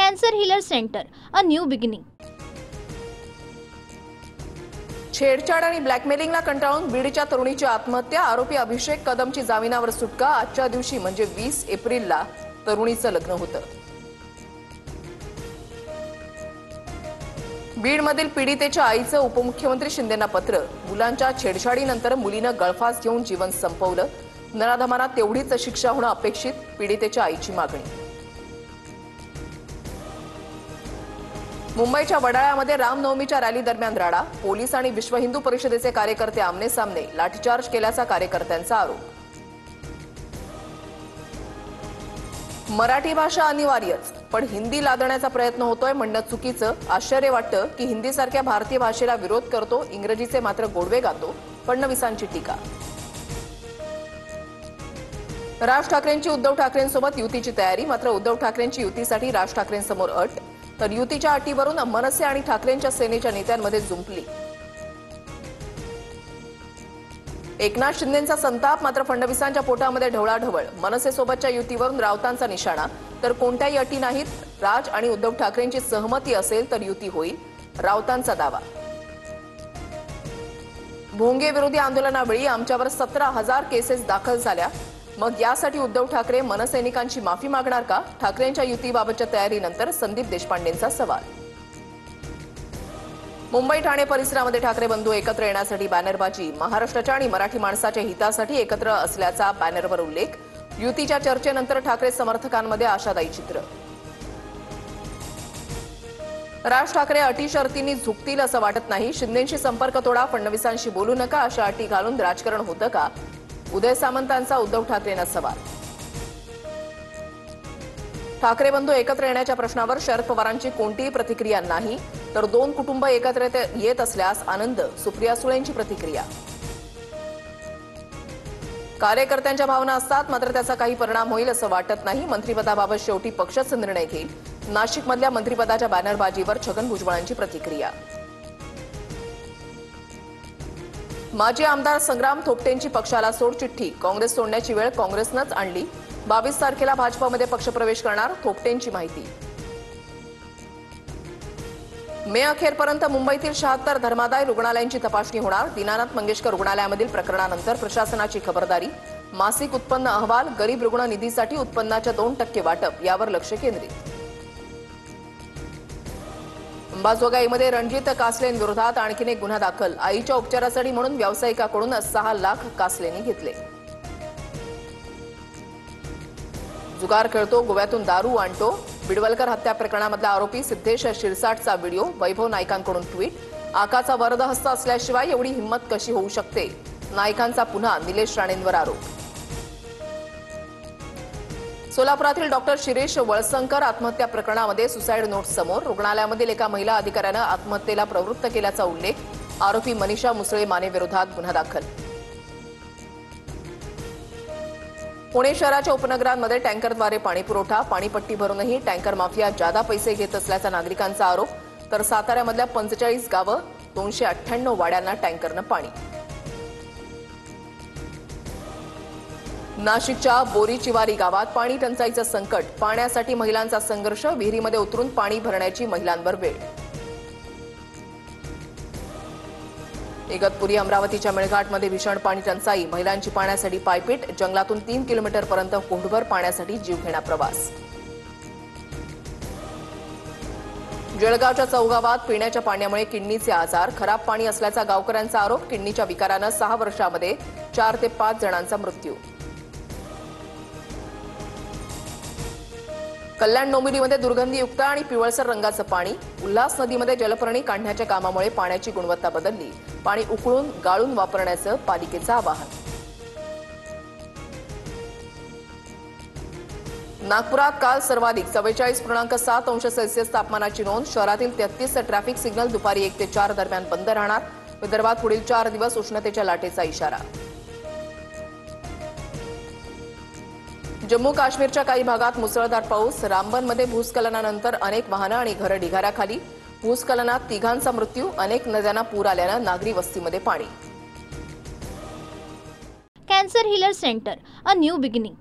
Cancer Healer Center, a new beginning. छेडछाड आणि ब्लॅकमेलिंगला कंटाळून बीडच्या तरुणीची आत्महत्या. आरोपी अभिषेक कदमची जामिनावर सुटका. आजच्या दिवशी म्हणजे 20 एप्रिलला तरुणीचं लग्न होतं. बीडमधील पीडितेच्या आईचं उपमुख्यमंत्री शिंदेंना पत्र. मुलांच्या छेडछाडीनंतर मुलीनं गळफास घेऊन जीवन संपवलं. नराधमांना तेवढीच शिक्षा होणं अपेक्षित, पीडितेच्या आईची मागणी. मुंबईच्या वडाळ्यामध्ये रामनवमीच्या रॅली दरम्यान राडा. पोलीस आणि विश्व हिंदू परिषदेचे कार्यकर्ते आमने सामने. लाठीचार्ज केल्याचा कार्यकर्त्यांचा आरोप. मराठी भाषा अनिवार्यच, पण हिंदी लादण्याचा प्रयत्न होतोय म्हणणं चुकीचं. आश्चर्य वाटतं की हिंदीसारख्या भारतीय भाषेला विरोध करतो, इंग्रजीचे मात्र गोडवे गातो. फडणवीसांची टीका. राज ठाकरेंची उद्धव ठाकरेंसोबत युतीची तयारी. मात्र उद्धव ठाकरेंची युतीसाठी राज ठाकरेंसमोर अट. तर युतीच्या अटीवरून मनसे आणि ठाकरेंच्या सेनेच्या नेत्यांमध्ये जुंपली. एकनाथ शिंदेंचा संताप. मात्र फडणवीसांच्या पोटामध्ये ढवळाढवळ. मनसेसोबतच्या युतीवरून राऊतांचा निशाणा. तर कोणत्याही अटी नाहीत. राज आणि उद्धव ठाकरेंची सहमती असेल तर युती होईल, राऊतांचा दावा. भोंगे विरोधी आंदोलनावेळी आमच्यावर 17,000 केसेस दाखल झाल्या. मग यासाठी उद्धव ठाकरे मनसैनिकांची माफी मागणार का? ठाकरेंच्या युतीबाबतच्या तयारीनंतर संदीप देशपांडेंचा सवाल. मुंबई ठाणे परिसरामध्ये ठाकरे बंधू एकत्र येण्यासाठी बॅनरबाजी. महाराष्ट्राच्या आणि मराठी माणसाच्या हितासाठी एकत्र असल्याचा बॅनरवर उल्लेख. युतीच्या चर्चेनंतर ठाकरे समर्थकांमध्ये आशादायी चित्र. राज ठाकरे अटी शर्तींनी झुकतील असं वाटत नाही. शिंदेंशी संपर्क तोडा, फडणवीसांशी बोलू नका अशा अटी घालून राजकारण होतं का? उदय सामंतांचा उद्धव ठाकरेंना सवाल. ठाकरे बंधू एकत्र येण्याच्या प्रश्नावर शरद पवारांची कोणतीही प्रतिक्रिया नाही. तर दोन कुटुंब एकत्र येत असल्यास आनंद, सुप्रिया सुळेंची प्रतिक्रिया. कार्यकर्त्यांच्या भावना असतात, मात्र त्याचा काही परिणाम होईल असं वाटत नाही. मंत्रिपदाबाबत शेवटी पक्षच निर्णय घेईल. नाशिकमधल्या मंत्रिपदाच्या बॅनरबाजीवर छगन भुजबळांची प्रतिक्रिया. माजी आमदार संग्राम थोपटेंची पक्षाला सोडचिठ्ठी. काँग्रेस सोडण्याची वेळ काँग्रेसनंच आणली. 22 तारखेला भाजपमध्ये पक्षप्रवेश करणार, थोपटेंची माहिती. मे अखेरपर्यंत मुंबईतील 76 धर्मादाय रुग्णालयांची तपासणी होणार. दीनानाथ मंगेशकर रुग्णालयामधील प्रकरणानंतर प्रशासनाची खबरदारी. मासिक उत्पन्न अहवाल. गरीब रुग्ण निधीसाठी उत्पन्नाच्या 2% वाटप, यावर लक्ष केंद्रित. अंबाजोगाईमध्ये रणजित कासलेंविरोधात आणखीन एक गुन्हा दाखल. आईच्या उपचारासाठी म्हणून व्यावसायिकाकडून 6 लाख कासलेंनी घेतले. जुगार खेळतो, गोव्यातून दारू आणतो. बिडवलकर हत्या प्रकरणामधला आरोपी सिद्धेश शिरसाटचा व्हिडिओ. वैभव नाईकांकडून ट्विट. आकाचा वरदहस्त असल्याशिवाय एवढी हिंमत कशी होऊ शकते? नाईकांचा पुन्हा निलेश राणेंवर आरोप. सोलापुरातील डॉक्टर शिरीष वळसंकर आत्महत्या प्रकरणामध्ये सुसाईड नोट समोर. रुग्णालयामधील एका महिला अधिकाऱ्यानं आत्महत्येला प्रवृत्त केल्याचा उल्लेख. आरोपी मनीषा मुसळे माने विरोधात गुन्हा दाखल. पुणे शहराच्या उपनगरांमध्ये टँकरद्वारे पाणीपुरवठा. पाणीपट्टी भरूनही टँकर माफिया जादा पैसे घेत असल्याचा नागरिकांचा आरोप. तर साताऱ्यामधल्या 45 गावं, 298 वाड्यांना टँकरनं पाणी. नाशिकच्या बोरीचिवारी गावात पाणी टंचाईचं संकट. पाण्यासाठी महिलांचा संघर्ष. विहिरीमध्ये उतरून पाणी भरण्याची महिलांवर वेळ. इगतपुरी अमरावतीच्या मेळघाटमध्ये भीषण पाणी टंचाई. महिलांची पाण्यासाठी पायपीट. जंगलातून 3 किलोमीटरपर्यंत कोंडभर पाण्यासाठी जीवघेणा प्रवास. जळगावच्या चौगावात पिण्याच्या पाण्यामुळे किडनीचे आजार. खराब पाणी असल्याचा गावकऱ्यांचा आरोप. किडनीच्या विकारानं 6 वर्षामध्ये 4 ते 5 जणांचा मृत्यू. कल्याण डोंबिवलीमध्ये दुर्गंधीयुक्त आणि पिवळसर रंगाचं पाणी. उल्हास नदीमध्ये जलपर्णी काढण्याच्या कामामुळे पाण्याची गुणवत्ता बदलली. पाणी उकळून गाळून वापरण्याचं पालिकेचं आवाहन. नागपुरात काल सर्वाधिक 44.7 अंश सेल्सिअस तापमानाची नोंद. शहरातील 33 ट्रॅफिक सिग्नल दुपारी 1 ते 4 दरम्यान बंद राहणार. विदर्भात पुढील 4 दिवस उष्णतेच्या लाटेचा इशारा. जम्मू काश्मीरच्या काही भागात मुसळधार पाऊस. रामबनमध्ये भूस्खलनानंतर अनेक वाहनं आणि घरं ढिगाऱ्याखाली. भूस्खलनात 3घांचा मृत्यू. अनेक नद्यांना पूर आल्यानं नागरी वस्तीमध्ये पाणी. Cancer Healer Center, a new beginning.